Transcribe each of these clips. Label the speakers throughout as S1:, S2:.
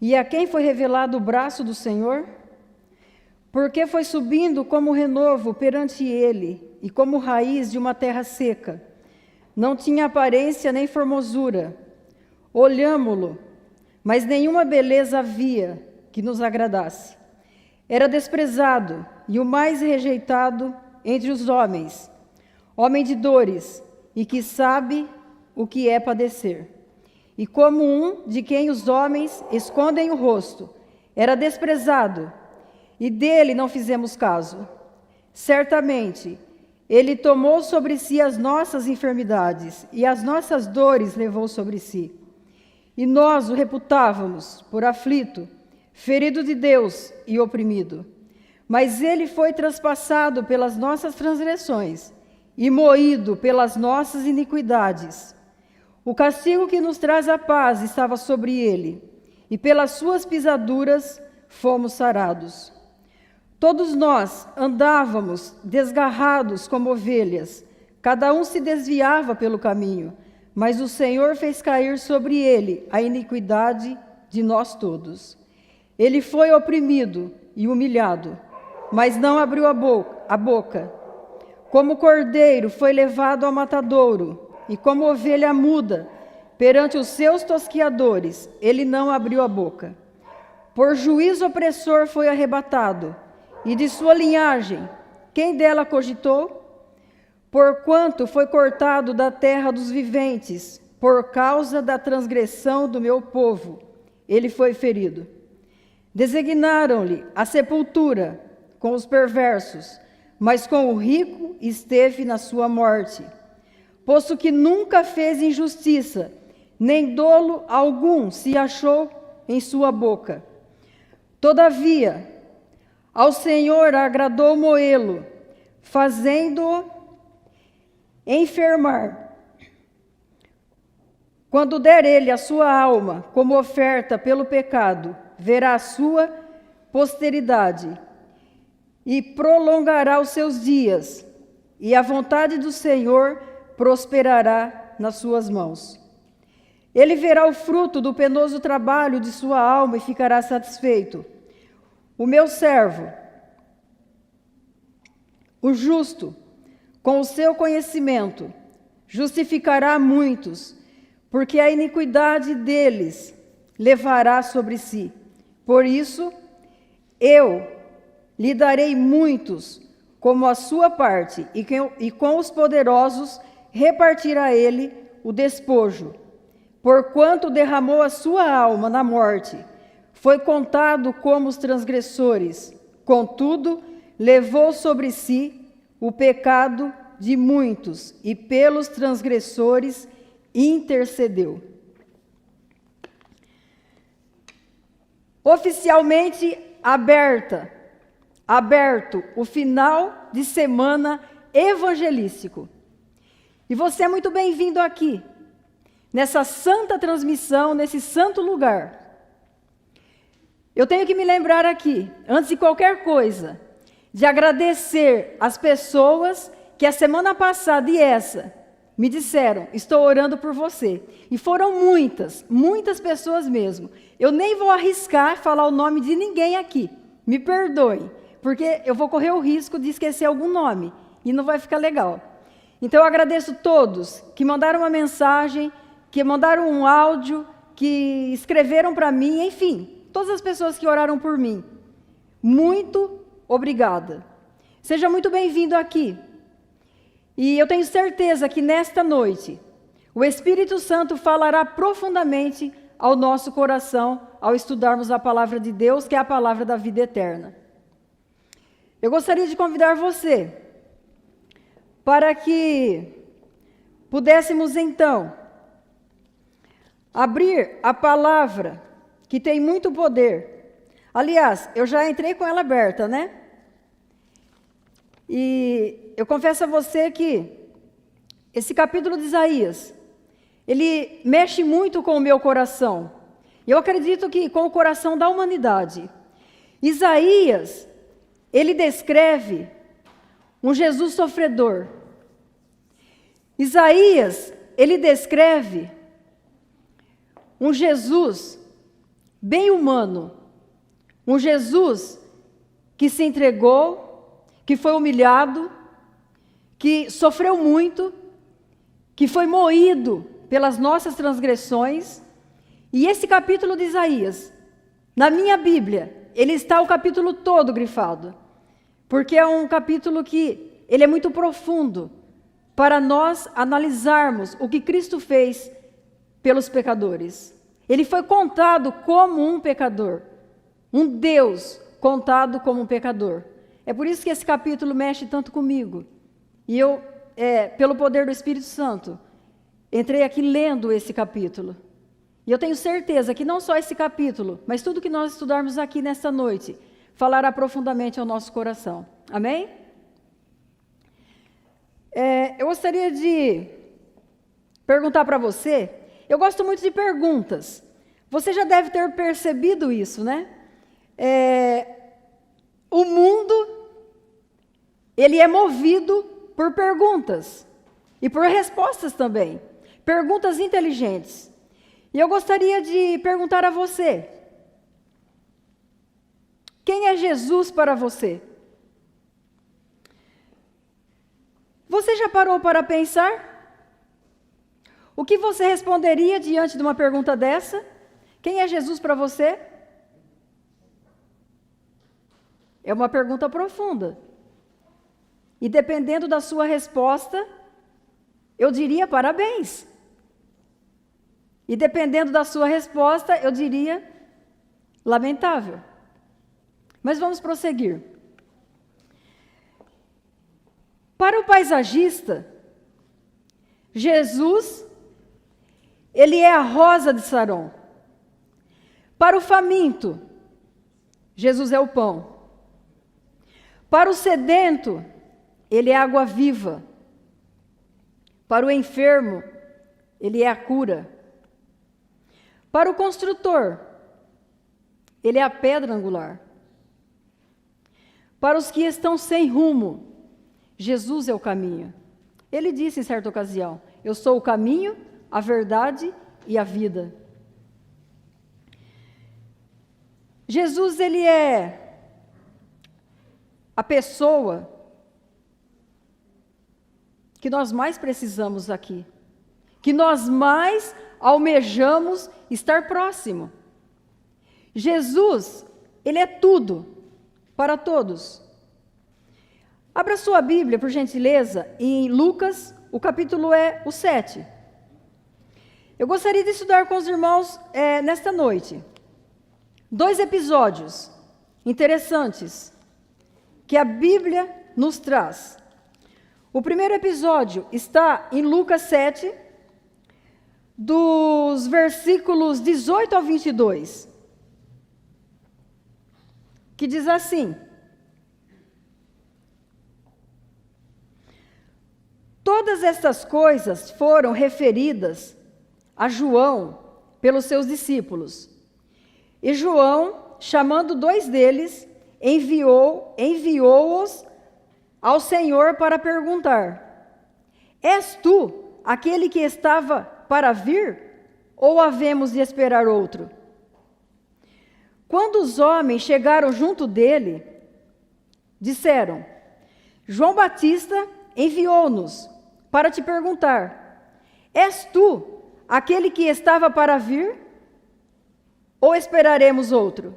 S1: E a quem foi revelado o braço do Senhor? Porque foi subindo como renovo perante ele, e como raiz de uma terra seca. Não tinha aparência nem formosura. Olhámo-lo, mas nenhuma beleza havia que nos agradasse. Era desprezado e o mais rejeitado entre os homens, homem de dores, e que sabe o que é padecer. E como um de quem os homens escondem o rosto, era desprezado, e dele não fizemos caso. Certamente, ele tomou sobre si as nossas enfermidades, e as nossas dores levou sobre si. E nós o reputávamos por aflito, ferido de Deus e oprimido. Mas ele foi traspassado pelas nossas transgressões e moído pelas nossas iniquidades. O castigo que nos traz a paz estava sobre ele, e pelas suas pisaduras fomos sarados. Todos nós andávamos desgarrados como ovelhas, cada um se desviava pelo caminho, mas o Senhor fez cair sobre ele a iniquidade de nós todos. Ele foi oprimido e humilhado, mas não abriu a boca. Como cordeiro foi levado ao matadouro, e como ovelha muda, perante os seus tosquiadores, ele não abriu a boca. Por juízo opressor foi arrebatado, e de sua linhagem, quem dela cogitou? Porquanto foi cortado da terra dos viventes, por causa da transgressão do meu povo, ele foi ferido. Designaram-lhe a sepultura com os perversos, mas com o rico esteve na sua morte, posto que nunca fez injustiça, nem dolo algum se achou em sua boca. Todavia, ao Senhor agradou moê-lo, fazendo-o enfermar. Quando der ele a sua alma como oferta pelo pecado, verá a sua posteridade e prolongará os seus dias, e a vontade do Senhor prosperará nas suas mãos. Ele verá o fruto do penoso trabalho de sua alma e ficará satisfeito. O meu servo, o justo, com o seu conhecimento, justificará muitos, porque a iniquidade deles levará sobre si. Por isso, eu lhe darei muitos como a sua parte, e com os poderosos repartirá ele o despojo. Porquanto derramou a sua alma na morte, foi contado como os transgressores, contudo, levou sobre si o pecado de muitos, e pelos transgressores intercedeu. Oficialmente aberto o final de semana evangelístico. E você é muito bem-vindo aqui, nessa santa transmissão, nesse santo lugar. Eu tenho que me lembrar aqui, antes de qualquer coisa, de agradecer as pessoas que a semana passada e essa me disseram, estou orando por você. E foram muitas pessoas mesmo. Eu nem vou arriscar falar o nome de ninguém aqui. Me perdoe, porque eu vou correr o risco de esquecer algum nome e não vai ficar legal. Então eu agradeço todos que mandaram uma mensagem, que mandaram um áudio, que escreveram para mim, enfim, todas as pessoas que oraram por mim. Muito obrigada. Seja muito bem-vindo aqui. E eu tenho certeza que nesta noite, o Espírito Santo falará profundamente ao nosso coração ao estudarmos a palavra de Deus, que é a palavra da vida eterna. Eu gostaria de convidar você para que pudéssemos então abrir a palavra que tem muito poder. Aliás, eu já entrei com ela aberta, né? E eu confesso a você que esse capítulo de Isaías, ele mexe muito com o meu coração. Eu acredito que com o coração da humanidade. Isaías, ele descreve um Jesus sofredor. Isaías, ele descreve um Jesus bem humano. Um Jesus que se entregou, que foi humilhado, que sofreu muito, que foi moído pelas nossas transgressões. E esse capítulo de Isaías, na minha Bíblia, ele está o capítulo todo grifado, porque é um capítulo que ele é muito profundo para nós analisarmos o que Cristo fez pelos pecadores. Ele foi contado como um pecador, um Deus contado como um pecador. É por isso que esse capítulo mexe tanto comigo. E eu, pelo poder do Espírito Santo, entrei aqui lendo esse capítulo. E eu tenho certeza que não só esse capítulo, mas tudo que nós estudarmos aqui nesta noite, falará profundamente ao nosso coração. Amém? Eu gostaria de perguntar para você, eu gosto muito de perguntas. Você já deve ter percebido isso, né? O mundo, ele é movido por perguntas e por respostas também. Perguntas inteligentes. E eu gostaria de perguntar a você, quem é Jesus para você? Você já parou para pensar? O que você responderia diante de uma pergunta dessa? Quem é Jesus para você? É uma pergunta profunda. E dependendo da sua resposta, eu diria parabéns. E dependendo da sua resposta, eu diria lamentável. Mas vamos prosseguir. Para o paisagista, Jesus, ele é a rosa de Saron. Para o faminto, Jesus é o pão. Para o sedento, ele é a água viva. Para o enfermo, ele é a cura. Para o construtor, ele é a pedra angular. Para os que estão sem rumo, Jesus é o caminho. Ele disse em certa ocasião, eu sou o caminho, a verdade e a vida. Jesus, ele é a pessoa que nós mais precisamos aqui, que nós mais almejamos estar próximo. Jesus, ele é tudo para todos. Abra sua Bíblia, por gentileza, em Lucas, o capítulo é o 7. Eu gostaria de estudar com os irmãos nesta noite 2 episódios interessantes que a Bíblia nos traz. O primeiro episódio está em Lucas 7, dos versículos 18 ao 22, que diz assim: todas estas coisas foram referidas a João pelos seus discípulos. E João, chamando 2 deles, enviou-os ao Senhor para perguntar: és tu aquele que estava para vir, ou havemos de esperar outro? Quando os homens chegaram junto dele, disseram: João Batista enviou-nos para te perguntar: és tu aquele que estava para vir, ou esperaremos outro?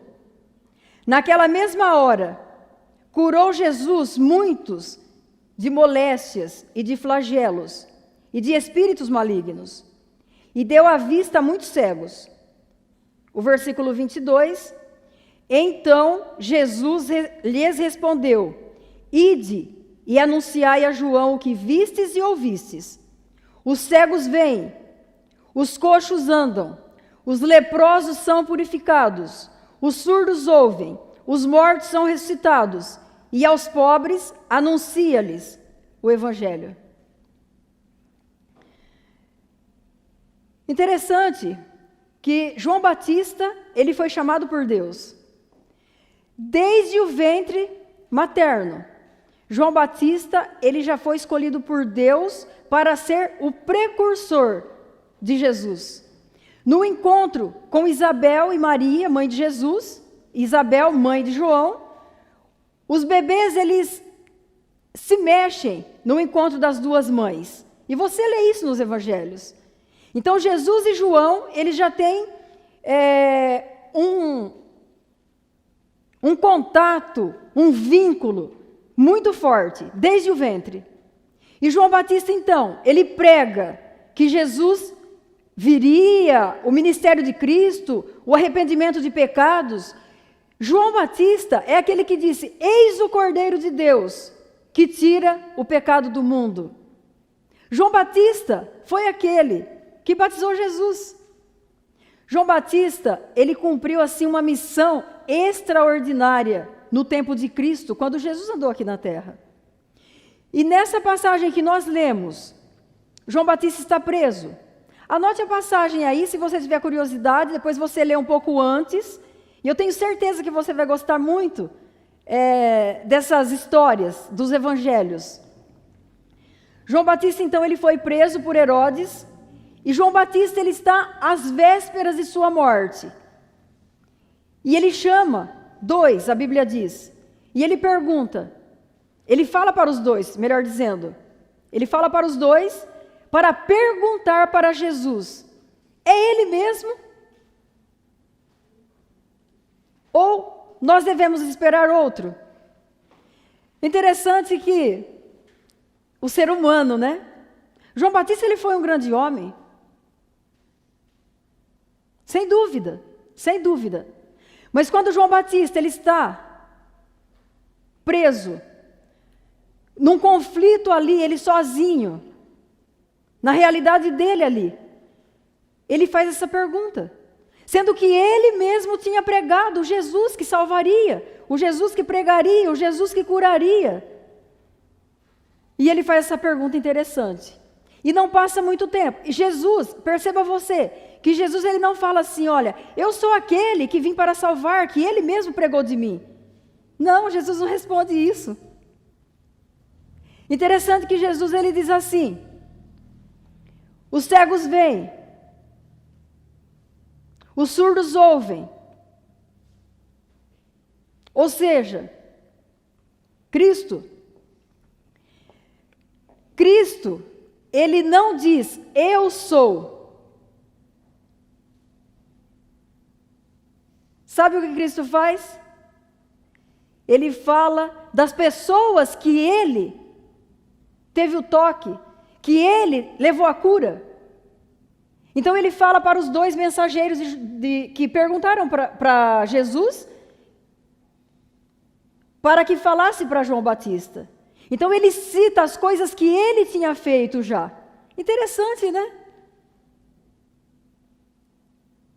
S1: Naquela mesma hora, curou Jesus muitos de moléstias e de flagelos e de espíritos malignos, e deu à vista a muitos cegos. O versículo 22, então Jesus lhes respondeu: ide e anunciai a João o que vistes e ouvistes. Os cegos veem, os coxos andam, os leprosos são purificados, os surdos ouvem, os mortos são ressuscitados, e aos pobres anuncia-lhes o Evangelho. Interessante que João Batista, ele foi chamado por Deus. Desde o ventre materno, João Batista, ele já foi escolhido por Deus para ser o precursor de Jesus. No encontro com Isabel e Maria, mãe de Jesus, Isabel, mãe de João, os bebês, eles se mexem no encontro das duas mães. E você lê isso nos evangelhos. Então, Jesus e João, eles já têm um contato, um vínculo muito forte, desde o ventre. E João Batista, então, ele prega que Jesus viria, o ministério de Cristo, o arrependimento de pecados. João Batista é aquele que disse: eis o Cordeiro de Deus, que tira o pecado do mundo. João Batista foi aquele que batizou Jesus. João Batista, ele cumpriu assim uma missão extraordinária no tempo de Cristo, quando Jesus andou aqui na terra. E nessa passagem que nós lemos, João Batista está preso. Anote a passagem aí, se você tiver curiosidade, depois você lê um pouco antes, e eu tenho certeza que você vai gostar muito dessas histórias dos evangelhos. João Batista, então, ele foi preso por Herodes, e João Batista, ele está às vésperas de sua morte. E ele chama dois, a Bíblia diz, e ele pergunta, ele fala para os dois, melhor dizendo, ele fala para os dois para perguntar para Jesus: é ele mesmo? Ou nós devemos esperar outro? Interessante que o ser humano, né? João Batista, ele foi um grande homem. Sem dúvida, sem dúvida. Mas quando João Batista, ele está preso, num conflito ali, ele sozinho, na realidade dele ali, ele faz essa pergunta. Sendo que ele mesmo tinha pregado o Jesus que salvaria, o Jesus que pregaria, o Jesus que curaria. E ele faz essa pergunta interessante. E não passa muito tempo. E Jesus, perceba você, que Jesus ele não fala assim: olha, eu sou aquele que vim para salvar, que ele mesmo pregou de mim. Não, Jesus não responde isso. Interessante que Jesus ele diz assim: os cegos veem, os surdos ouvem. Ou seja, Cristo, ele não diz eu sou. Sabe o que Cristo faz? Ele fala das pessoas que ele teve o toque, que ele levou a cura. Então ele fala para os dois mensageiros que perguntaram para Jesus, para que falasse para João Batista. Então ele cita as coisas que ele tinha feito já. Interessante, né?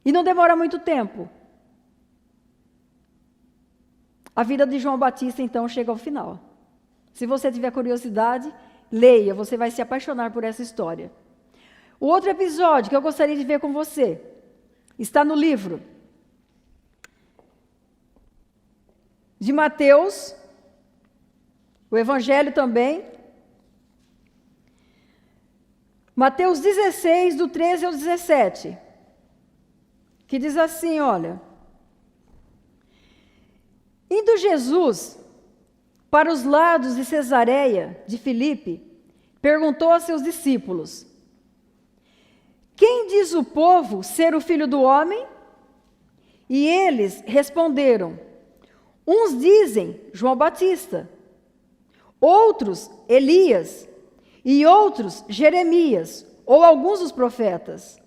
S1: E não demora muito tempo. A vida de João Batista, então, chega ao final. Se você tiver curiosidade, leia, você vai se apaixonar por essa história. O outro episódio que eu gostaria de ver com você está no livro de Mateus, o Evangelho também. Mateus 16, do 13 ao 17, que diz assim, olha: indo Jesus para os lados de Cesareia de Filipe, perguntou a seus discípulos: quem diz o povo ser o Filho do Homem? E eles responderam: uns dizem João Batista, outros Elias, e outros Jeremias, ou alguns dos profetas.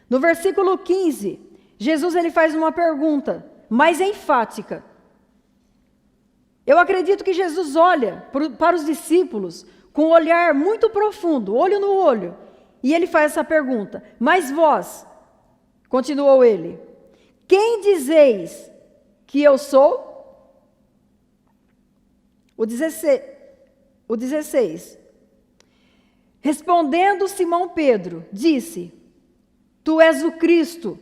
S1: No versículo 15, Jesus ele faz uma pergunta mais enfática. Eu acredito que Jesus olha para os discípulos com um olhar muito profundo, olho no olho, e ele faz essa pergunta: mas vós, continuou ele, quem dizeis que eu sou? O 16. Respondendo Simão Pedro, disse: tu és o Cristo,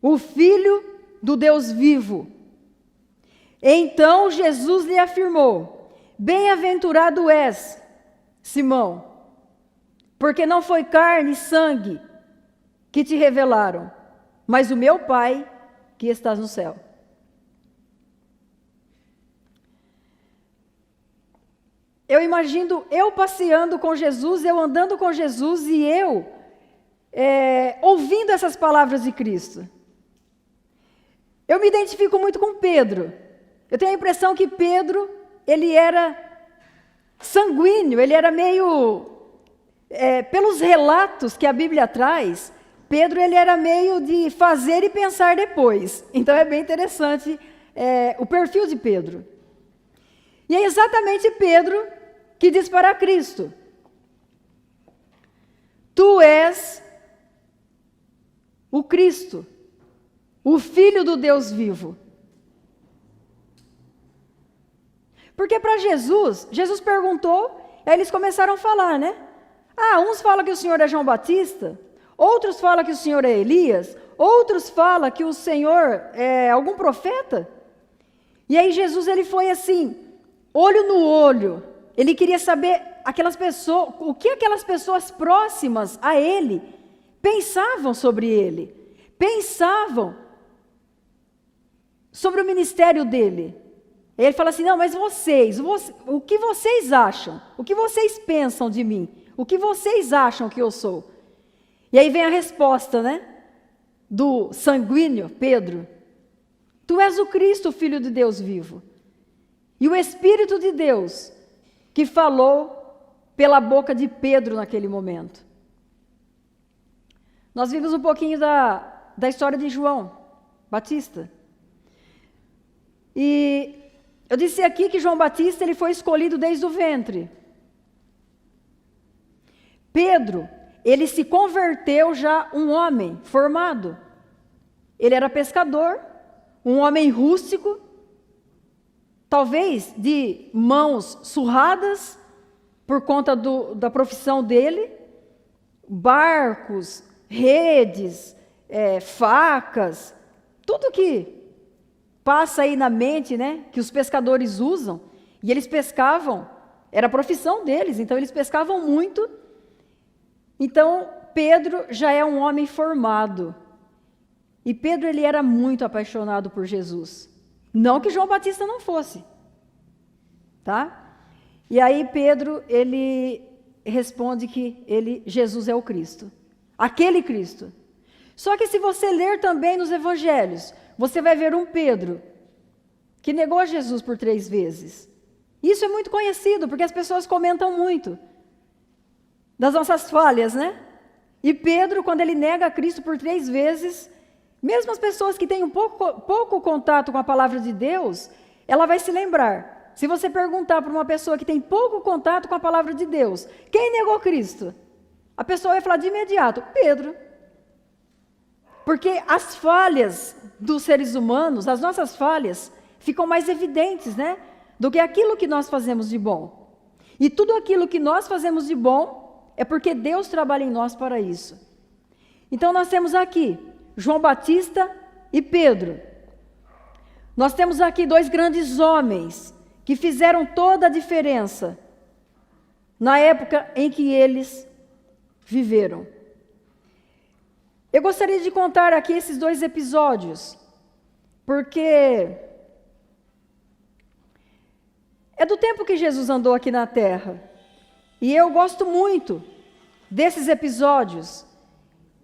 S1: o Filho do Deus vivo. Então Jesus lhe afirmou: bem-aventurado és, Simão, porque não foi carne e sangue que te revelaram, mas o meu Pai que está no céu. Eu imagino eu passeando com Jesus, eu andando com Jesus e eu ouvindo essas palavras de Cristo. Eu me identifico muito com Pedro. Eu tenho a impressão que Pedro, ele era sanguíneo, ele era meio... pelos relatos que a Bíblia traz, Pedro ele era meio de fazer e pensar depois. Então é bem interessante o perfil de Pedro. E é exatamente Pedro que diz para Cristo: Tu és o Cristo, o Filho do Deus vivo. Porque para Jesus perguntou, aí eles começaram a falar, né? Uns falam que o Senhor é João Batista, outros falam que o Senhor é Elias, outros falam que o Senhor é algum profeta. E aí Jesus ele foi assim, olho no olho. Ele queria saber aquelas pessoas, o que aquelas pessoas próximas a ele pensavam sobre ele, pensavam sobre o ministério dele. Ele fala assim: não, mas vocês, o que vocês acham? O que vocês pensam de mim? O que vocês acham que eu sou? E aí vem a resposta, né? Do sanguíneo Pedro: Tu és o Cristo, Filho de Deus vivo. E o Espírito de Deus que falou pela boca de Pedro naquele momento. Nós vimos um pouquinho da história de João Batista. E eu disse aqui que João Batista ele foi escolhido desde o ventre. Pedro, ele se converteu já um homem formado. Ele era pescador, um homem rústico, talvez de mãos surradas por conta da profissão dele, barcos, redes, facas, tudo que passa aí na mente, né, que os pescadores usam, e eles pescavam, era a profissão deles, então eles pescavam muito. Então Pedro já é um homem formado, e Pedro ele era muito apaixonado por Jesus. Não que João Batista não fosse, tá? E aí Pedro, ele responde que Jesus é o Cristo, aquele Cristo. Só que se você ler também nos evangelhos, você vai ver um Pedro que negou a Jesus por 3 vezes. Isso é muito conhecido, porque as pessoas comentam muito das nossas falhas, né? E Pedro, quando ele nega a Cristo por 3 vezes, mesmo as pessoas que têm um pouco contato com a palavra de Deus, ela vai se lembrar. Se você perguntar para uma pessoa que tem pouco contato com a palavra de Deus, quem negou Cristo? A pessoa vai falar de imediato: Pedro. Porque as falhas dos seres humanos, as nossas falhas, ficam mais evidentes, né? Do que aquilo que nós fazemos de bom. E tudo aquilo que nós fazemos de bom é porque Deus trabalha em nós para isso. Então nós temos aqui João Batista e Pedro. Nós temos aqui 2 grandes homens que fizeram toda a diferença na época em que eles viveram. Eu gostaria de contar aqui esses 2 episódios, porque é do tempo que Jesus andou aqui na terra, e eu gosto muito desses episódios,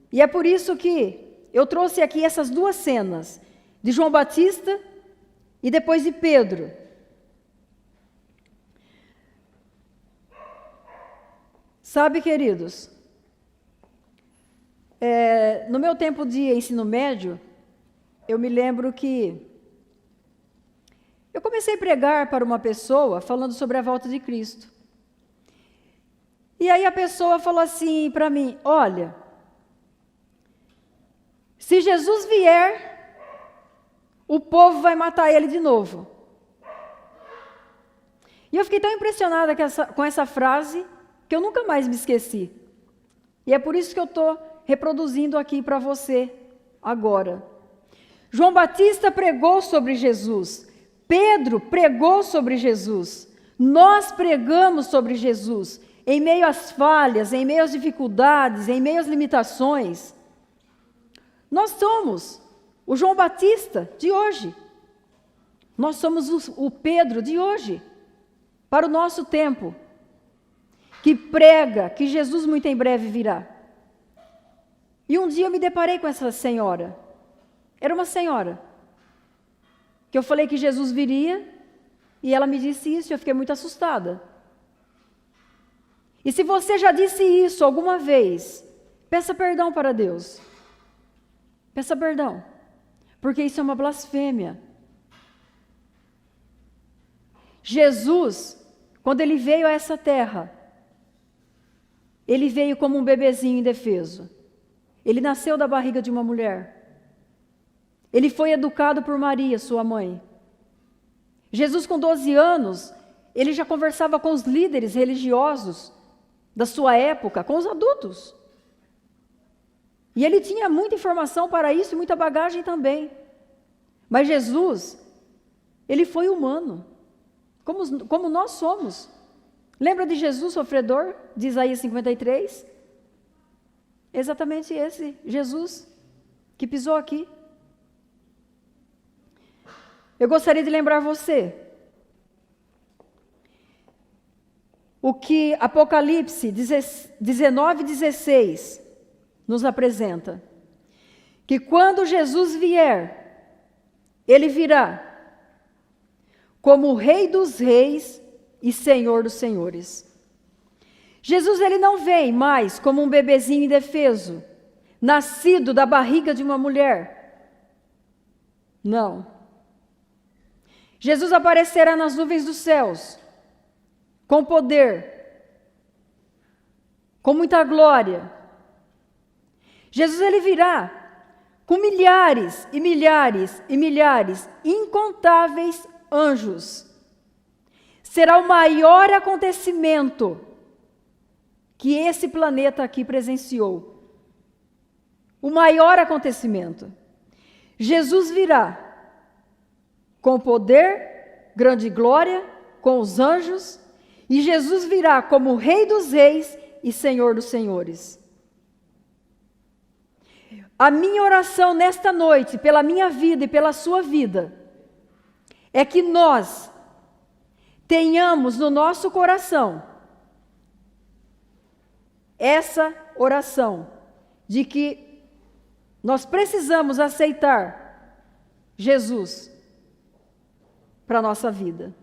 S1: e é por isso que eu trouxe aqui essas 2 cenas, de João Batista e depois de Pedro. Sabe, queridos, no meu tempo de ensino médio, eu me lembro que eu comecei a pregar para uma pessoa falando sobre a volta de Cristo. E aí a pessoa falou assim para mim: olha, se Jesus vier, o povo vai matar ele de novo. E eu fiquei tão impressionada com essa frase que eu nunca mais me esqueci. E é por isso que eu estou reproduzindo aqui para você agora. João Batista pregou sobre Jesus. Pedro pregou sobre Jesus. Nós pregamos sobre Jesus. Em meio às falhas, em meio às dificuldades, em meio às limitações. Nós somos o João Batista de hoje. Nós somos o Pedro de hoje, para o nosso tempo, que prega que Jesus muito em breve virá. E um dia eu me deparei com essa senhora. Era uma senhora, que eu falei que Jesus viria, e ela me disse isso, e eu fiquei muito assustada. E se você já disse isso alguma vez, peça perdão para Deus. Peça perdão, porque isso é uma blasfêmia. Jesus, quando ele veio a essa terra, ele veio como um bebezinho indefeso. Ele nasceu da barriga de uma mulher. Ele foi educado por Maria, sua mãe. Jesus, com 12 anos, ele já conversava com os líderes religiosos da sua época, com os adultos. E ele tinha muita informação para isso e muita bagagem também. Mas Jesus, ele foi humano, como nós somos. Lembra de Jesus sofredor, de Isaías 53? Exatamente esse Jesus que pisou aqui. Eu gostaria de lembrar você o que Apocalipse 19:16 nos apresenta. Que quando Jesus vier, ele virá como o Rei dos Reis e Senhor dos Senhores. Jesus, ele não vem mais como um bebezinho indefeso, nascido da barriga de uma mulher. Não. Jesus aparecerá nas nuvens dos céus, com poder, com muita glória. Jesus, ele virá com milhares e milhares e milhares, incontáveis anjos. Será o maior acontecimento que esse planeta aqui presenciou. O maior acontecimento. Jesus virá com poder, grande glória, com os anjos, e Jesus virá como Rei dos Reis e Senhor dos Senhores. A minha oração nesta noite, pela minha vida e pela sua vida, é que nós tenhamos no nosso coração essa oração de que nós precisamos aceitar Jesus para a nossa vida.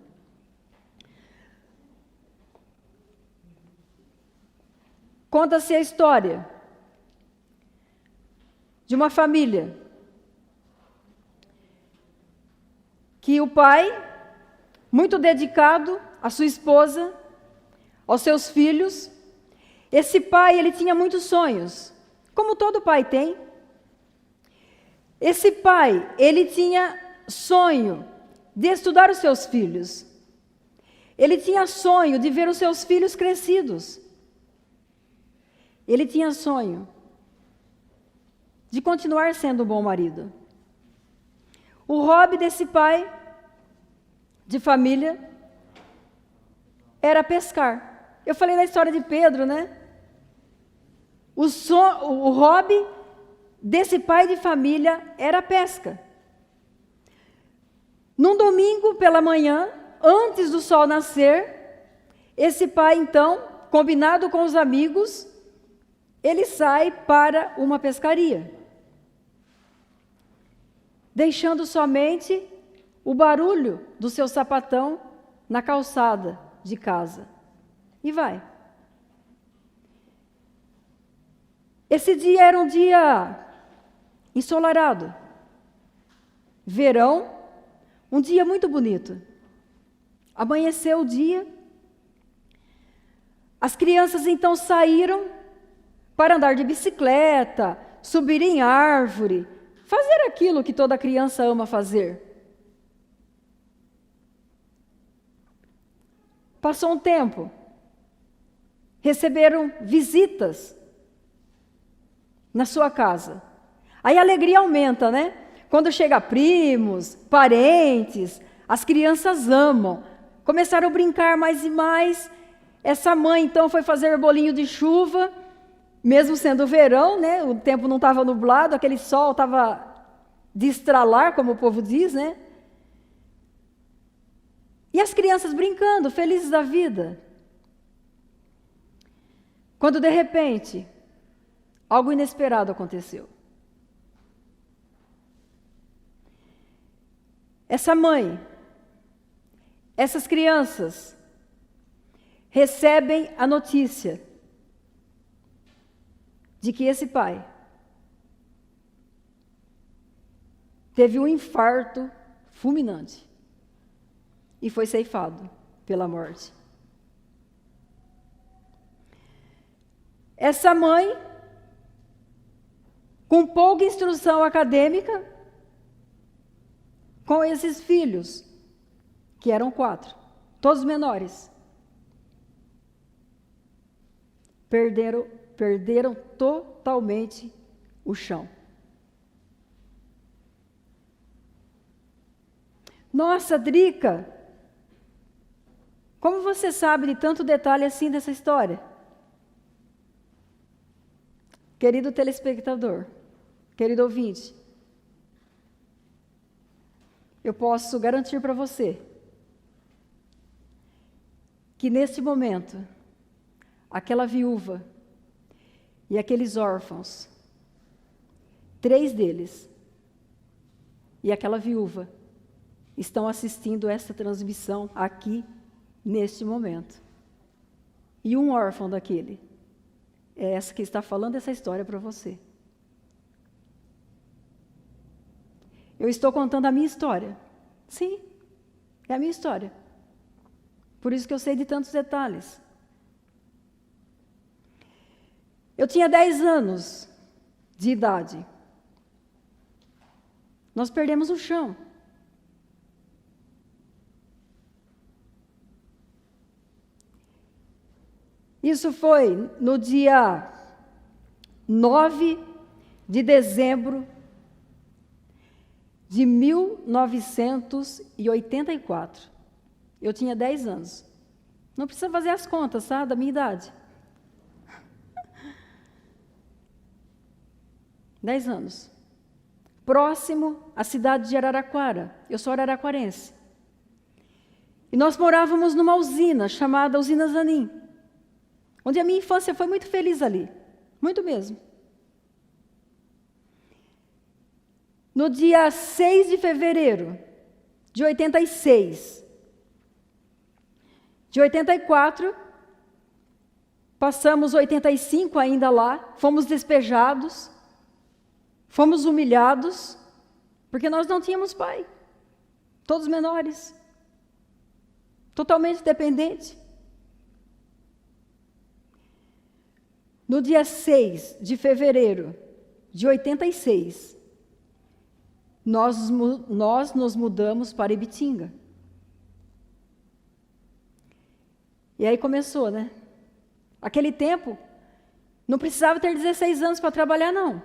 S1: Conta-se a história de uma família que o pai, muito dedicado à sua esposa, aos seus filhos, esse pai, ele tinha muitos sonhos, como todo pai tem. Esse pai, ele tinha sonho de estudar os seus filhos. Ele tinha sonho de ver os seus filhos crescidos. Ele tinha sonho de continuar sendo um bom marido. O hobby desse pai de família era pescar. Eu falei da história de Pedro, né? O hobby desse pai de família era a pesca. Num domingo pela manhã, antes do sol nascer, esse pai então, combinado com os amigos, ele sai para uma pescaria, deixando somente o barulho do seu sapatão na calçada de casa. E vai. Esse dia era um dia ensolarado, verão, um dia muito bonito. Amanheceu o dia, as crianças então saíram para andar de bicicleta, subir em árvore, fazer aquilo que toda criança ama fazer. Passou um tempo, receberam visitas na sua casa. Aí a alegria aumenta, né? Quando chega primos, parentes, as crianças amam. Começaram a brincar mais e mais. Essa mãe, então, foi fazer bolinho de chuva mesmo sendo verão, né? O tempo não estava nublado, aquele sol estava de estralar, como o povo diz, né? E as crianças brincando, felizes da vida. Quando de repente, algo inesperado aconteceu. Essa mãe, essas crianças, recebem a notícia de que esse pai teve um infarto fulminante e foi ceifado pela morte. Essa mãe, com pouca instrução acadêmica, com esses filhos, que eram 4, todos menores, perderam totalmente o chão. Nossa, Drica, como você sabe de tanto detalhe assim dessa história? Querido telespectador, querido ouvinte, eu posso garantir para você que neste momento, aquela viúva e aqueles órfãos, 3 deles, e aquela viúva, estão assistindo esta transmissão aqui, neste momento. E um órfão daquele, é essa que está falando essa história para você. Eu estou contando a minha história. Sim, é a minha história. Por isso que eu sei de tantos detalhes. Eu tinha 10 anos de idade. Nós perdemos o chão. Isso foi no dia 9 de dezembro de 1984. Eu tinha 10 anos. Não precisa fazer as contas, tá? Da minha idade. 10 anos. Próximo à cidade de Araraquara. Eu sou araraquarense. E nós morávamos numa usina chamada Usina Zanin, onde a minha infância foi muito feliz ali. Muito mesmo. No dia 6 de fevereiro de 86, de 84, passamos 85 ainda lá, fomos despejados, fomos humilhados, porque nós não tínhamos pai, todos menores, totalmente dependentes. No dia 6 de fevereiro de 86, nós nos mudamos para Ibitinga. E aí começou, né? Aquele tempo, não precisava ter 16 anos para trabalhar, não.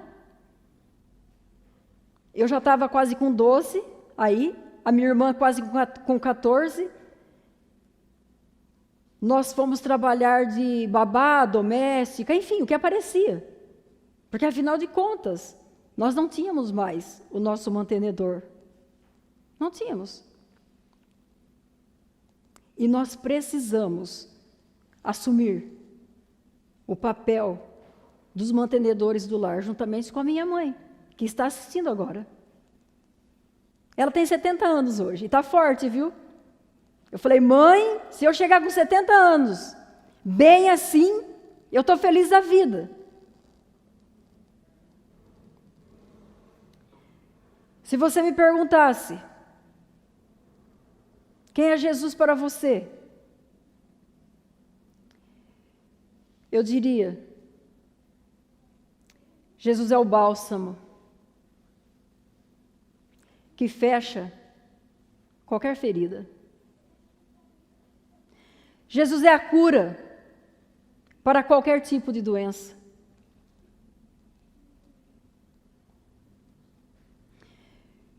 S1: Eu já estava quase com 12, aí, a minha irmã quase com 14. Nós fomos trabalhar de babá, doméstica, enfim, o que aparecia. Porque, afinal de contas, nós não tínhamos mais o nosso mantenedor. Não tínhamos. E nós precisamos assumir o papel dos mantenedores do lar, juntamente com a minha mãe, que está assistindo agora. Ela tem 70 anos hoje, e está forte, viu? Eu falei, mãe, se eu chegar com 70 anos, bem assim, eu estou feliz da vida. Se você me perguntasse, quem é Jesus para você? Eu diria, Jesus é o bálsamo que fecha qualquer ferida. Jesus é a cura para qualquer tipo de doença.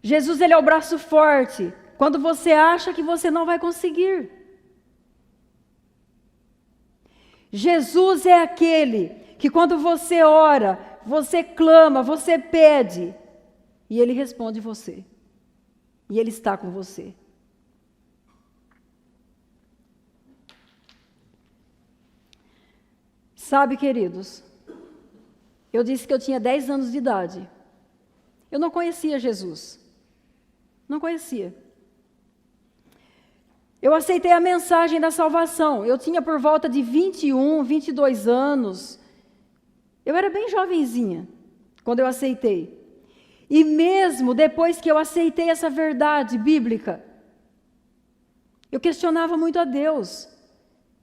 S1: Jesus, ele é o braço forte quando você acha que você não vai conseguir. Jesus é aquele que quando você ora, você clama, você pede, e Ele responde você. E Ele está com você. Sabe, queridos, eu disse que eu tinha 10 anos de idade. Eu não conhecia Jesus. Não conhecia. Eu aceitei a mensagem da salvação. Eu tinha por volta de 21, 22 anos. Eu era bem jovenzinha quando eu aceitei. E mesmo depois que eu aceitei essa verdade bíblica, eu questionava muito a Deus.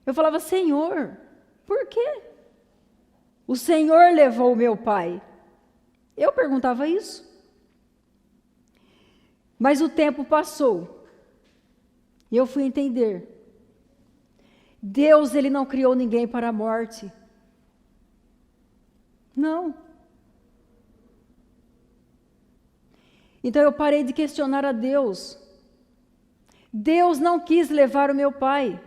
S1: Eu falava, Senhor, por quê? O Senhor levou o meu pai. Eu perguntava isso. Mas o tempo passou. E eu fui entender. Deus, Ele não criou ninguém para a morte. Não. Então eu parei de questionar a Deus. Deus não quis levar o meu pai.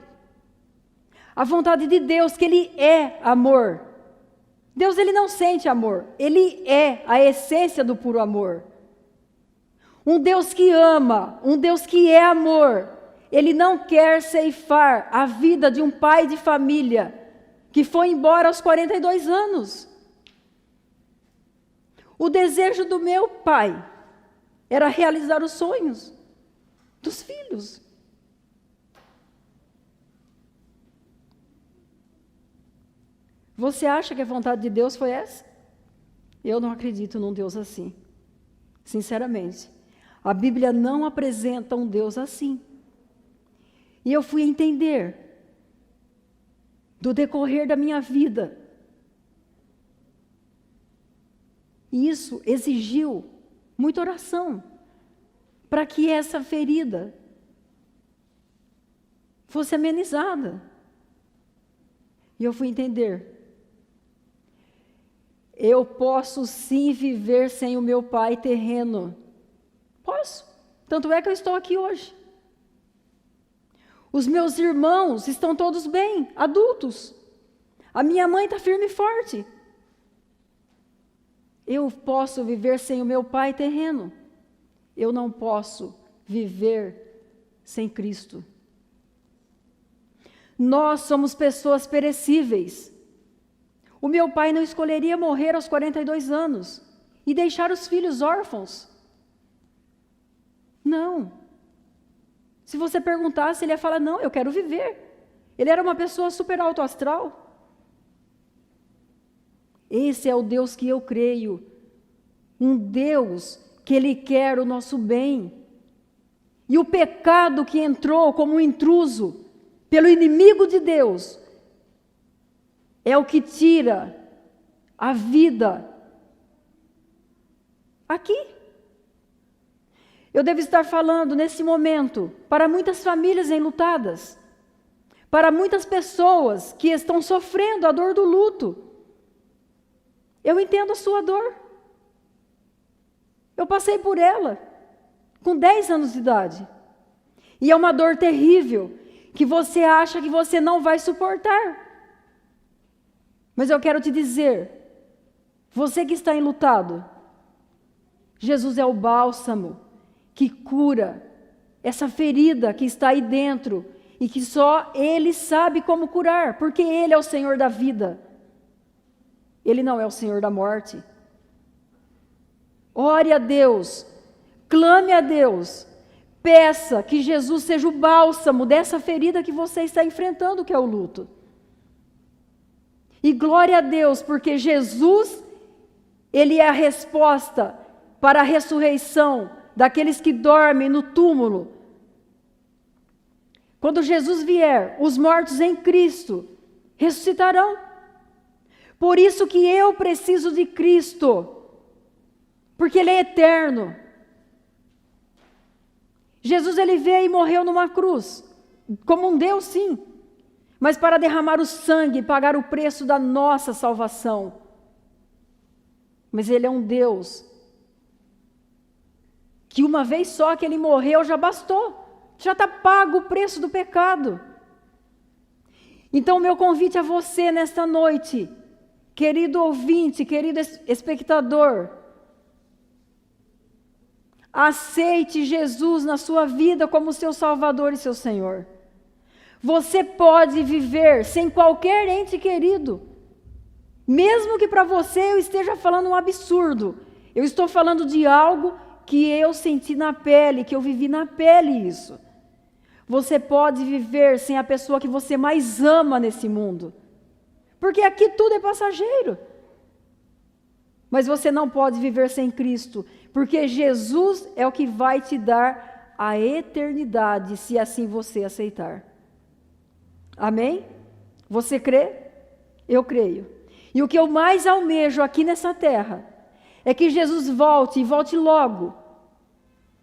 S1: A vontade de Deus, que Ele é amor. Deus, Ele não sente amor. Ele é a essência do puro amor. Um Deus que ama, um Deus que é amor. Ele não quer ceifar a vida de um pai de família que foi embora aos 42 anos. O desejo do meu pai era realizar os sonhos dos filhos. Você acha que a vontade de Deus foi essa? Eu não acredito num Deus assim. Sinceramente. A Bíblia não apresenta um Deus assim. E eu fui entender, do decorrer da minha vida. E isso exigiu muita oração, para que essa ferida fosse amenizada. E eu fui entender. Eu posso sim viver sem o meu pai terreno. Posso. Tanto é que eu estou aqui hoje. Os meus irmãos estão todos bem, adultos. A minha mãe está firme e forte. Eu posso viver sem o meu pai terreno. Eu não posso viver sem Cristo. Nós somos pessoas perecíveis. O meu pai não escolheria morrer aos 42 anos e deixar os filhos órfãos. Não. Se você perguntasse, ele ia falar, não, eu quero viver. Ele era uma pessoa super alto astral. Esse é o Deus que eu creio. Um Deus que Ele quer o nosso bem. E o pecado que entrou como um intruso pelo inimigo de Deus é o que tira a vida aqui. Eu devo estar falando nesse momento para muitas famílias enlutadas, para muitas pessoas que estão sofrendo a dor do luto. Eu entendo a sua dor. Eu passei por ela com 10 anos de idade. E é uma dor terrível que você acha que você não vai suportar. Mas eu quero te dizer, você que está enlutado, Jesus é o bálsamo que cura essa ferida que está aí dentro e que só Ele sabe como curar, porque Ele é o Senhor da vida. Ele não é o Senhor da morte. Ore a Deus, clame a Deus, peça que Jesus seja o bálsamo dessa ferida que você está enfrentando, que é o luto. E glória a Deus, porque Jesus, Ele é a resposta para a ressurreição daqueles que dormem no túmulo. Quando Jesus vier, os mortos em Cristo ressuscitarão. Por isso que eu preciso de Cristo, porque Ele é eterno. Jesus, Ele veio e morreu numa cruz, como um Deus, sim, mas para derramar o sangue e pagar o preço da nossa salvação. Mas Ele é um Deus que uma vez só que Ele morreu já bastou, já está pago o preço do pecado. Então o meu convite a você nesta noite, querido ouvinte, querido espectador, aceite Jesus na sua vida como seu Salvador e seu Senhor. Você pode viver sem qualquer ente querido. Mesmo que para você eu esteja falando um absurdo, eu estou falando de algo que eu senti na pele, que eu vivi na pele isso. Você pode viver sem a pessoa que você mais ama nesse mundo. Porque aqui tudo é passageiro. Mas você não pode viver sem Cristo, porque Jesus é o que vai te dar a eternidade, se assim você aceitar. Amém? Você crê? Eu creio. E o que eu mais almejo aqui nessa terra é que Jesus volte e volte logo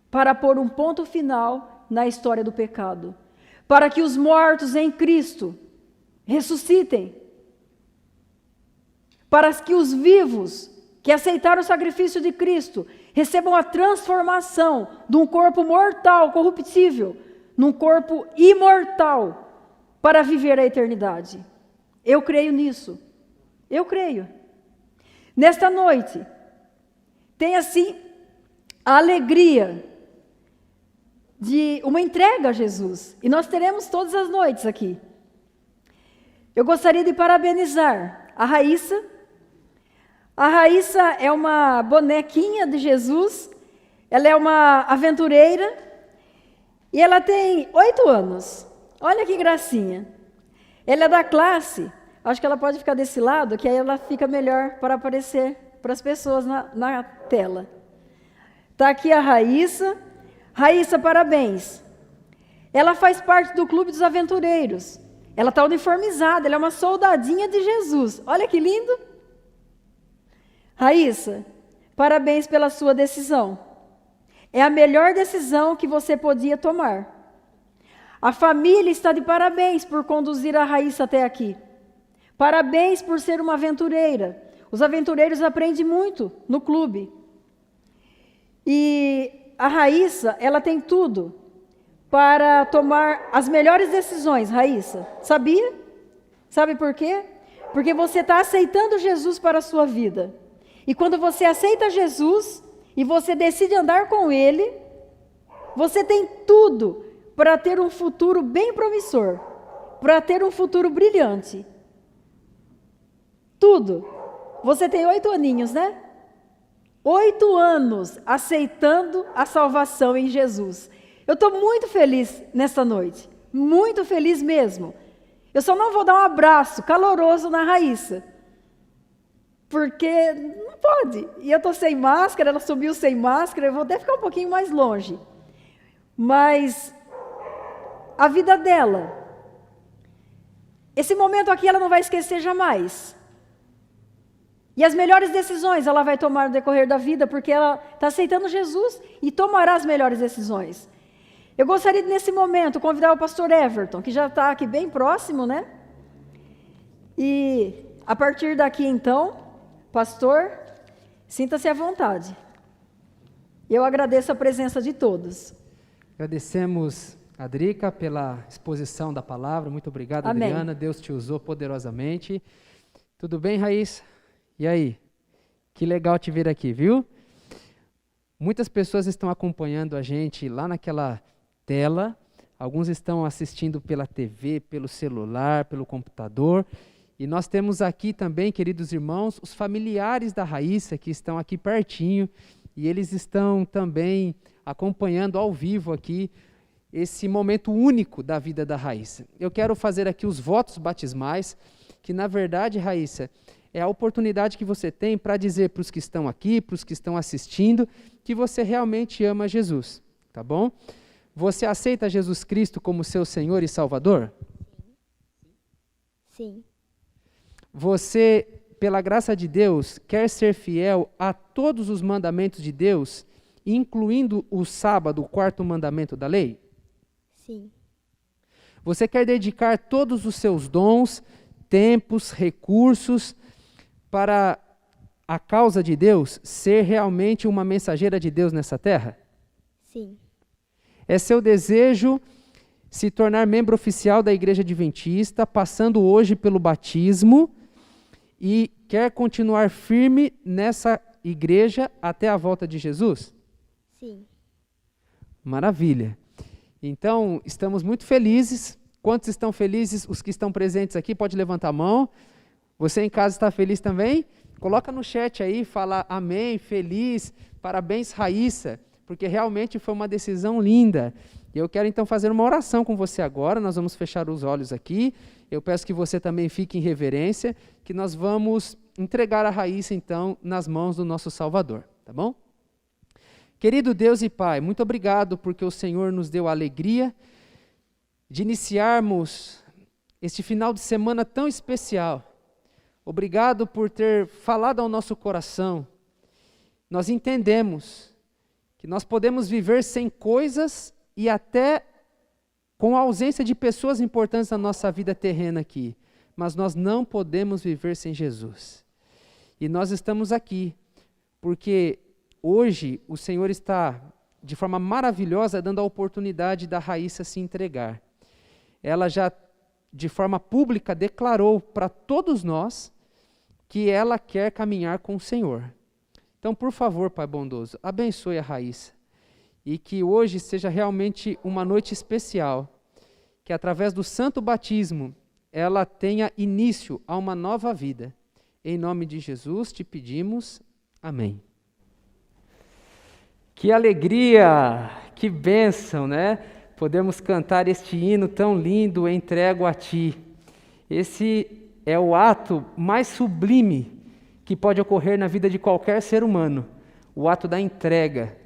S1: para pôr um ponto final na história do pecado, para que os mortos em Cristo ressuscitem, para que os vivos que aceitaram o sacrifício de Cristo recebam a transformação de um corpo mortal, corruptível, num corpo imortal, para viver a eternidade. Eu creio nisso. Eu creio. Nesta noite, tem assim a alegria de uma entrega a Jesus. E nós teremos todas as noites aqui. Eu gostaria de parabenizar a Raíssa. A Raíssa é uma bonequinha de Jesus. Ela é uma aventureira. E ela tem 8 anos. Olha que gracinha. Ela é da classe. Acho que ela pode ficar desse lado, que aí ela fica melhor para aparecer para as pessoas na tela. Está aqui a Raíssa. Raíssa, parabéns. Ela faz parte do Clube dos Aventureiros. Ela está uniformizada, ela é uma soldadinha de Jesus. Olha que lindo. Raíssa, parabéns pela sua decisão. É a melhor decisão que você podia tomar. A família está de parabéns por conduzir a Raíssa até aqui. Parabéns por ser uma aventureira. Os aventureiros aprendem muito no clube. E a Raíssa, ela tem tudo para tomar as melhores decisões, Raíssa. Sabia? Sabe por quê? Porque você está aceitando Jesus para a sua vida. E quando você aceita Jesus e você decide andar com Ele, você tem tudo para ter um futuro bem promissor, para ter um futuro brilhante. Tudo. Você tem 8 aninhos, né? 8 anos aceitando a salvação em Jesus. Eu estou muito feliz nesta noite. Muito feliz mesmo. Eu só não vou dar um abraço caloroso na Raíssa. Porque não pode. E eu estou sem máscara, ela subiu sem máscara, eu vou até ficar um pouquinho mais longe. Mas a vida dela, esse momento aqui ela não vai esquecer jamais. E as melhores decisões ela vai tomar no decorrer da vida, porque ela está aceitando Jesus e tomará as melhores decisões. Eu gostaria de, nesse momento, convidar o pastor Everton, que já está aqui bem próximo, né? E a partir daqui, então, pastor, sinta-se à vontade. Eu agradeço a presença de todos.
S2: Agradecemos a Drica pela exposição da palavra. Muito obrigado,
S1: Amém.
S2: Adriana. Deus te usou poderosamente. Tudo bem, Raíssa? E aí? Que legal te ver aqui, viu? Muitas pessoas estão acompanhando a gente lá naquela tela. Alguns estão assistindo pela TV, pelo celular, pelo computador. E nós temos aqui também, queridos irmãos, os familiares da Raíssa que estão aqui pertinho. E eles estão também acompanhando ao vivo aqui esse momento único da vida da Raíssa. Eu quero fazer aqui os votos batismais, que na verdade, Raíssa, é a oportunidade que você tem para dizer para os que estão aqui, para os que estão assistindo, que você realmente ama Jesus, tá bom? Você aceita Jesus Cristo como seu Senhor e Salvador?
S3: Sim.
S2: Você, pela graça de Deus, quer ser fiel a todos os mandamentos de Deus, incluindo o sábado, o 4º mandamento da lei?
S3: Sim.
S2: Você quer dedicar todos os seus dons, tempos, recursos para a causa de Deus, ser realmente uma mensageira de Deus nessa terra?
S3: Sim.
S2: É seu desejo se tornar membro oficial da Igreja Adventista, passando hoje pelo batismo e quer continuar firme nessa igreja até a volta de Jesus?
S3: Sim.
S2: Maravilha. Então, estamos muito felizes. Quantos estão felizes? Os que estão presentes aqui, pode levantar a mão. Você em casa está feliz também? Coloca no chat aí, fala amém, feliz, parabéns Raíssa, porque realmente foi uma decisão linda. E eu quero então fazer uma oração com você agora, nós vamos fechar os olhos aqui. Eu peço que você também fique em reverência, que nós vamos entregar a Raíssa então nas mãos do nosso Salvador, tá bom? Querido Deus e Pai, muito obrigado porque o Senhor nos deu a alegria de iniciarmos este final de semana tão especial. Obrigado por ter falado ao nosso coração. Nós entendemos que nós podemos viver sem coisas e até com a ausência de pessoas importantes na nossa vida terrena aqui, mas nós não podemos viver sem Jesus. E nós estamos aqui porque hoje o Senhor está, de forma maravilhosa, dando a oportunidade da Raíssa se entregar. Ela já, de forma pública, declarou para todos nós que ela quer caminhar com o Senhor. Então, por favor, Pai bondoso, abençoe a Raíssa e que hoje seja realmente uma noite especial, que através do santo batismo ela tenha início a uma nova vida. Em nome de Jesus te pedimos, amém. Que alegria, que bênção, né? Podemos cantar este hino tão lindo, Entrego a Ti. Esse é o ato mais sublime que pode ocorrer na vida de qualquer ser humano, o ato da entrega,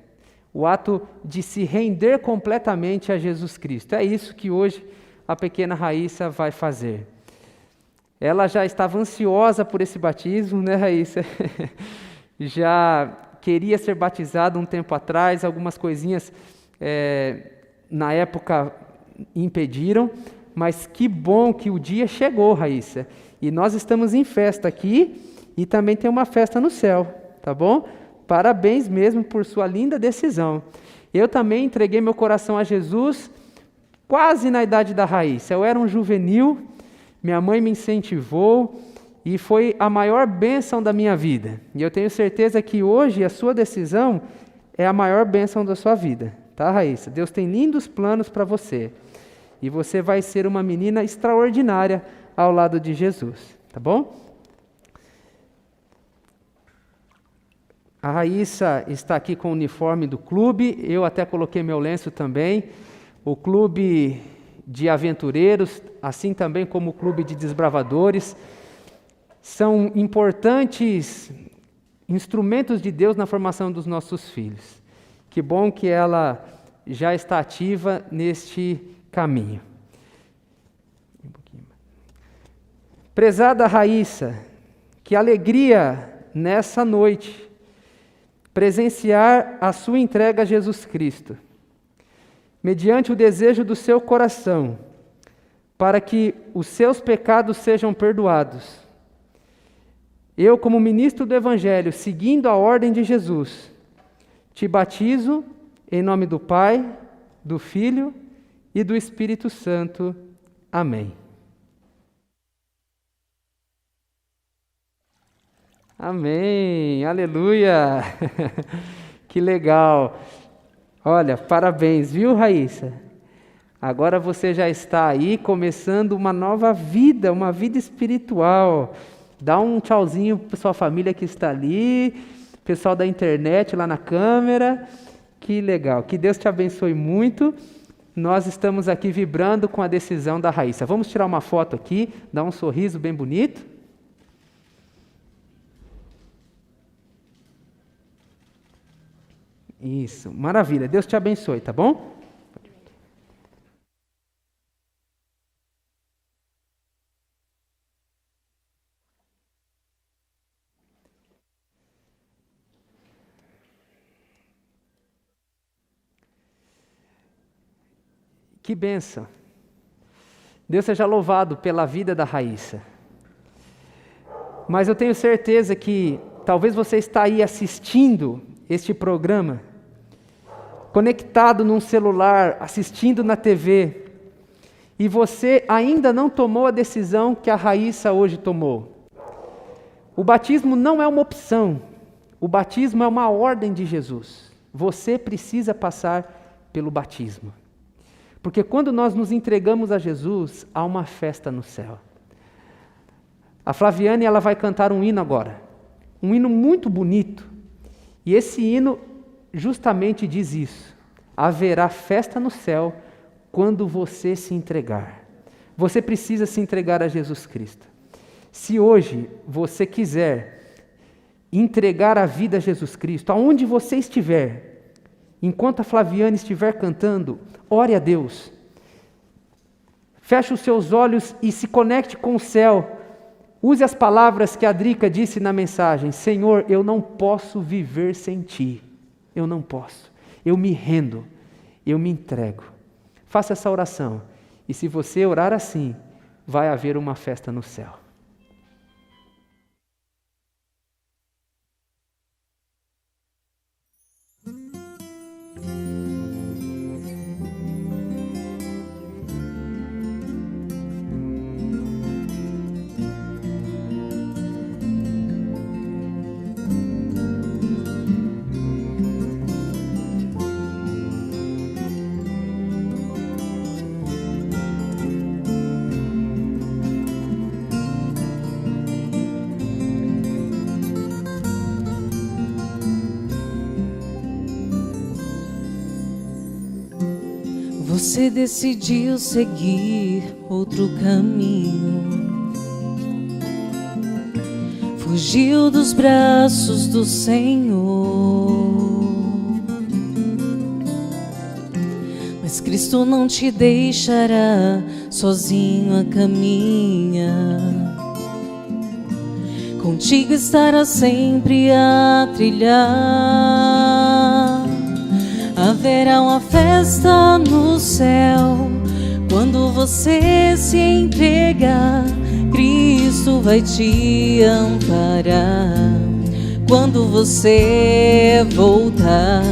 S2: o ato de se render completamente a Jesus Cristo. É isso que hoje a pequena Raíssa vai fazer. Ela já estava ansiosa por esse batismo, né, Raíssa? Já queria ser batizada um tempo atrás, algumas coisinhas na época impediram, mas que bom que o dia chegou, Raíssa. E nós estamos em festa aqui e também tem uma festa no céu, tá bom? Parabéns mesmo por sua linda decisão. Eu também entreguei meu coração a Jesus quase na idade da Raíssa. Eu era um juvenil, minha mãe me incentivou e foi a maior bênção da minha vida. E eu tenho certeza que hoje a sua decisão é a maior bênção da sua vida, tá, Raíssa? Deus tem lindos planos para você. E você vai ser uma menina extraordinária ao lado de Jesus, tá bom? A Raíssa está aqui com o uniforme do clube, eu até coloquei meu lenço também, o clube de aventureiros, assim também como o clube de desbravadores, são importantes instrumentos de Deus na formação dos nossos filhos. Que bom que ela já está ativa neste caminho. Prezada Raíssa, que alegria nessa noite presenciar a sua entrega a Jesus Cristo, mediante o desejo do seu coração, para que os seus pecados sejam perdoados. Eu, como ministro do Evangelho, seguindo a ordem de Jesus, te batizo em nome do Pai, do Filho e do Espírito Santo. Amém. Amém, aleluia, que legal. Olha, parabéns, viu, Raíssa? Agora você já está aí começando uma nova vida, uma vida espiritual. Dá um tchauzinho para sua família que está ali, pessoal da internet lá na câmera. Que legal, que Deus te abençoe muito. Nós estamos aqui vibrando com a decisão da Raíssa. Vamos tirar uma foto aqui, dar um sorriso bem bonito. Isso, maravilha. Deus te abençoe, tá bom? Que bênção. Deus seja louvado pela vida da Raíssa. Mas eu tenho certeza que talvez você está aí assistindo este programa, conectado num celular, assistindo na TV, e você ainda não tomou a decisão que a Raíssa hoje tomou. O batismo não é uma opção, o batismo é uma ordem de Jesus. Você precisa passar pelo batismo. Porque quando nós nos entregamos a Jesus, há uma festa no céu. A Flaviane, ela vai cantar um hino agora, um hino muito bonito. E esse hino justamente diz isso: haverá festa no céu quando você se entregar. Você precisa se entregar a Jesus Cristo. Se hoje você quiser entregar a vida a Jesus Cristo, aonde você estiver, enquanto a Flaviane estiver cantando, ore a Deus. Feche os seus olhos e se conecte com o céu. Use as palavras que a Drica disse na mensagem: Senhor, eu não posso viver sem Ti. Eu não posso. Eu me rendo. Eu me entrego. Faça essa oração. E se você orar assim, vai haver uma festa no céu.
S4: Você decidiu seguir outro caminho, fugiu dos braços do Senhor, mas Cristo não te deixará sozinho a caminhar. Contigo estará sempre a trilhar. Haverá uma festa no céu quando você se entregar. Cristo vai te amparar. Quando você voltar,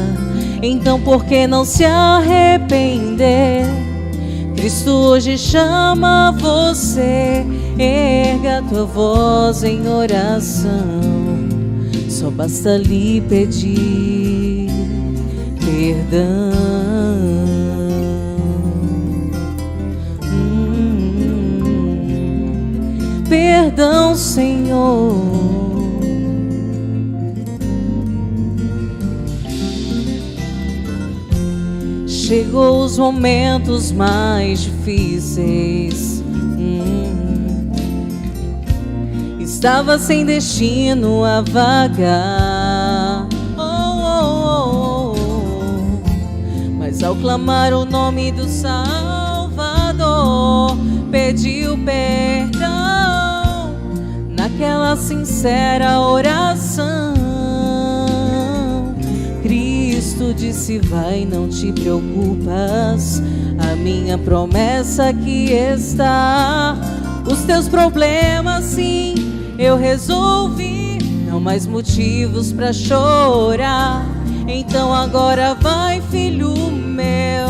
S4: então por que não se arrepender? Cristo hoje chama você. Erga tua voz em oração. Só basta lhe pedir perdão. Perdão, Senhor. Chegou os momentos mais difíceis. Estava sem destino a vagar. Mas ao clamar o nome do Salvador, pediu perdão naquela sincera oração. Cristo disse: vai, não te preocupas, a minha promessa aqui está. Os teus problemas, sim, eu resolvi, não mais motivos pra chorar. Então agora vai, filho meu,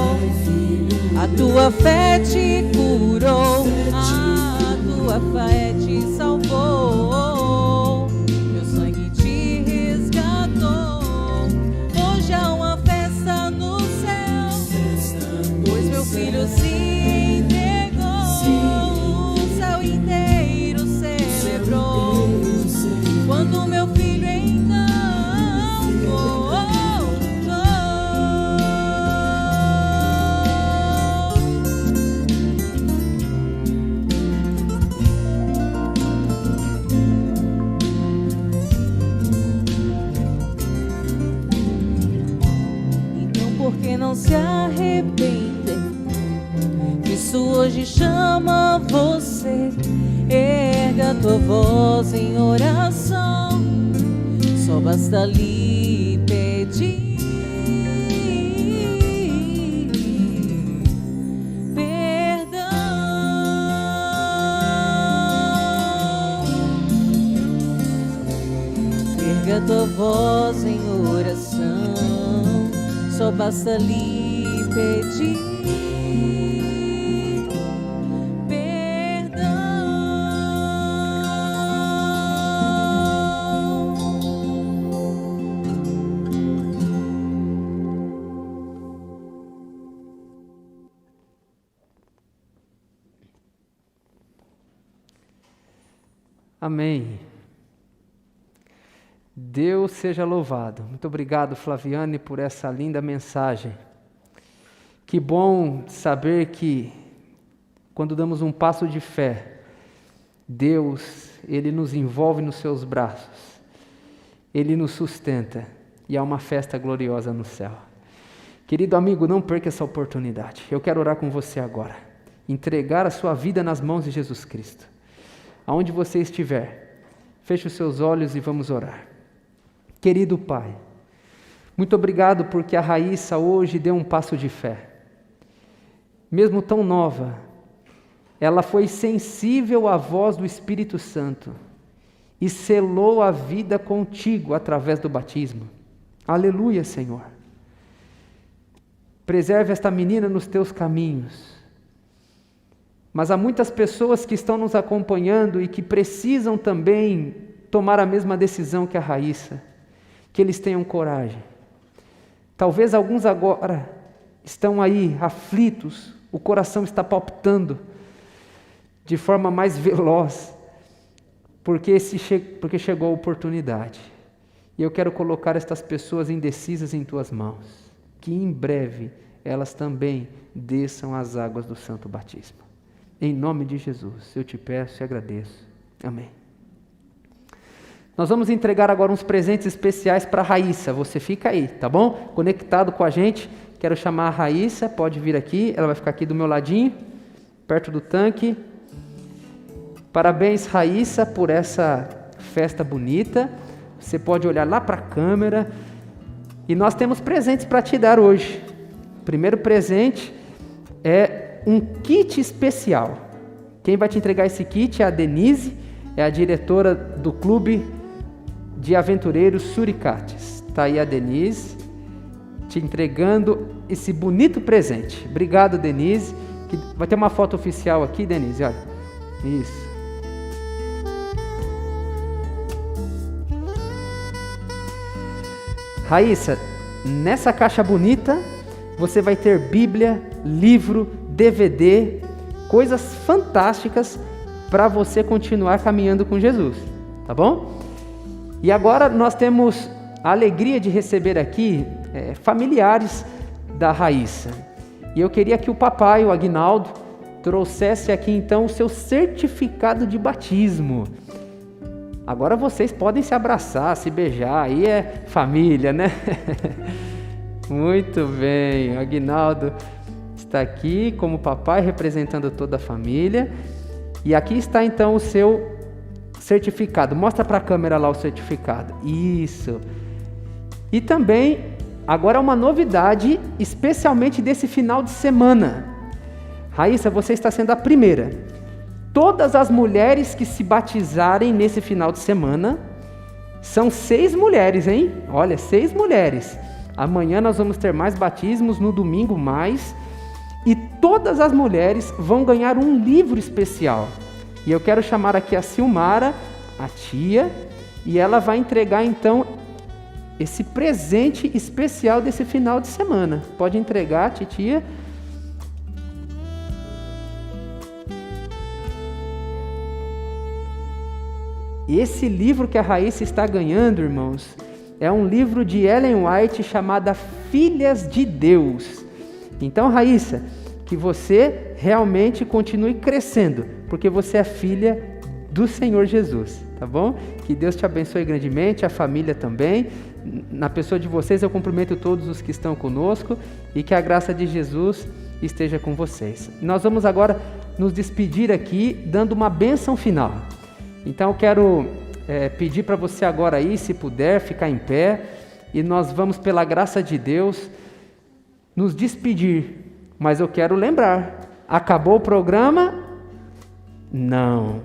S4: a tua fé te curou, a tua fé te salvou, meu sangue te resgatou. Hoje há uma festa no céu, pois meu filho se entregou. O céu inteiro celebrou quando meu filho então voltou. Então por que não se arrepender? Isso hoje chama você. Erga tua voz em oração. Só basta lhe pedir perdão. Erga tua voz em oração. Só basta lhe pedir perdão.
S2: Amém. Deus seja louvado. Muito obrigado, Flaviane, por essa linda mensagem. Que bom saber que, quando damos um passo de fé, Deus, Ele nos envolve nos seus braços, Ele nos sustenta e há uma festa gloriosa no céu. Querido amigo, não perca essa oportunidade. Eu quero orar com você agora. Entregar a sua vida nas mãos de Jesus Cristo. Aonde você estiver, feche os seus olhos e vamos orar. Querido Pai, muito obrigado porque a Raíssa hoje deu um passo de fé. Mesmo tão nova, ela foi sensível à voz do Espírito Santo e selou a vida contigo através do batismo. Aleluia, Senhor. Preserve esta menina nos teus caminhos. Mas há muitas pessoas que estão nos acompanhando e que precisam também tomar a mesma decisão que a Raíssa. Que eles tenham coragem. Talvez alguns agora estão aí aflitos, o coração está palpitando de forma mais veloz, porque chegou a oportunidade. E eu quero colocar estas pessoas indecisas em tuas mãos, que em breve elas também desçam as águas do santo batismo. Em nome de Jesus, eu te peço e agradeço. Amém. Nós vamos entregar agora uns presentes especiais para a Raíssa. Você fica aí, tá bom? Conectado com a gente. Quero chamar a Raíssa, pode vir aqui. Ela vai ficar aqui do meu ladinho, perto do tanque. Parabéns, Raíssa, por essa festa bonita. Você pode olhar lá para a câmera. E nós temos presentes para te dar hoje. O primeiro presente é um kit especial. Quem vai te entregar esse kit é a Denise, é a diretora do Clube de Aventureiros Suricates. Está aí a Denise, te entregando esse bonito presente. Obrigado, Denise. Vai ter uma foto oficial aqui, Denise, olha. Isso. Raíssa, nessa caixa bonita, você vai ter Bíblia, livro, DVD, coisas fantásticas para você continuar caminhando com Jesus, tá bom? E agora nós temos a alegria de receber aqui familiares da Raíssa. E eu queria que o papai, o Aguinaldo, trouxesse aqui então o seu certificado de batismo. Agora vocês podem se abraçar, se beijar, aí é família, né? Muito bem, o Aguinaldo está aqui como papai representando toda a família. E aqui está então o seu certificado. Mostra para a câmera lá o certificado. Isso. E também, agora uma novidade, especialmente desse final de semana. Raíssa, você está sendo a primeira. Todas as mulheres que se batizarem nesse final de semana, são 6 mulheres, hein? Olha, 6 mulheres. Amanhã nós vamos ter mais batismos, no domingo mais. E todas as mulheres vão ganhar um livro especial. E eu quero chamar aqui a Silmara, a tia, e ela vai entregar então esse presente especial desse final de semana. Pode entregar, titia. Esse livro que a Raíssa está ganhando, irmãos, é um livro de Ellen White chamado Filhas de Deus. Então, Raíssa, que você realmente continue crescendo, porque você é filha do Senhor Jesus, tá bom? Que Deus te abençoe grandemente, a família também. Na pessoa de vocês eu cumprimento todos os que estão conosco e que a graça de Jesus esteja com vocês. Nós vamos agora nos despedir aqui, dando uma bênção final. Então eu quero pedir para você agora aí, se puder, ficar em pé, e nós vamos, pela graça de Deus, nos despedir. Mas eu quero lembrar, acabou o programa? Não,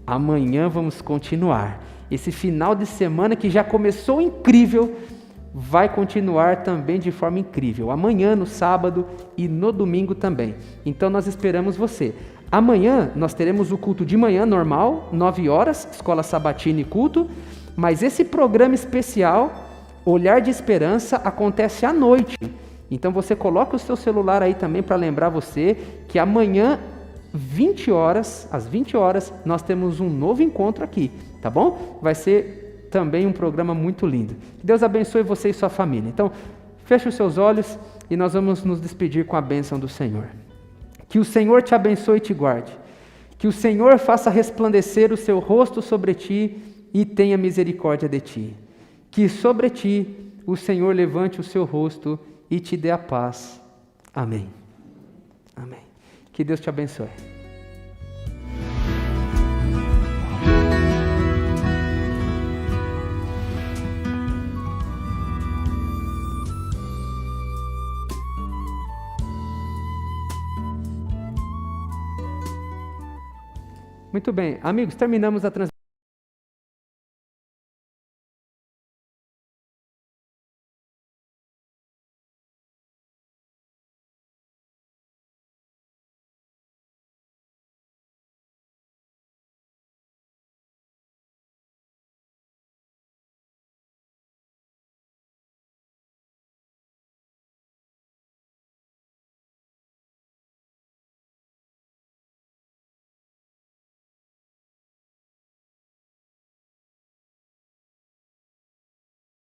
S2: amanhã vamos continuar. Esse final de semana que já começou incrível, vai continuar também de forma incrível. Amanhã, no sábado e no domingo também. Então nós esperamos você. Amanhã nós teremos o culto de manhã normal, 9 horas, escola sabatina e culto. Mas esse programa especial, Olhar de Esperança, acontece à noite. Então você coloca o seu celular aí também para lembrar você que amanhã 20 horas, às 20 horas, nós temos um novo encontro aqui, tá bom? Vai ser também um programa muito lindo. Que Deus abençoe você e sua família. Então, feche os seus olhos e nós vamos nos despedir com a bênção do Senhor. Que o Senhor te abençoe e te guarde. Que o Senhor faça resplandecer o seu rosto sobre ti e tenha misericórdia de ti. Que sobre ti o Senhor levante o seu rosto e te dê a paz. Amém. Amém. Que Deus te abençoe. Muito bem, amigos, terminamos a transmissão.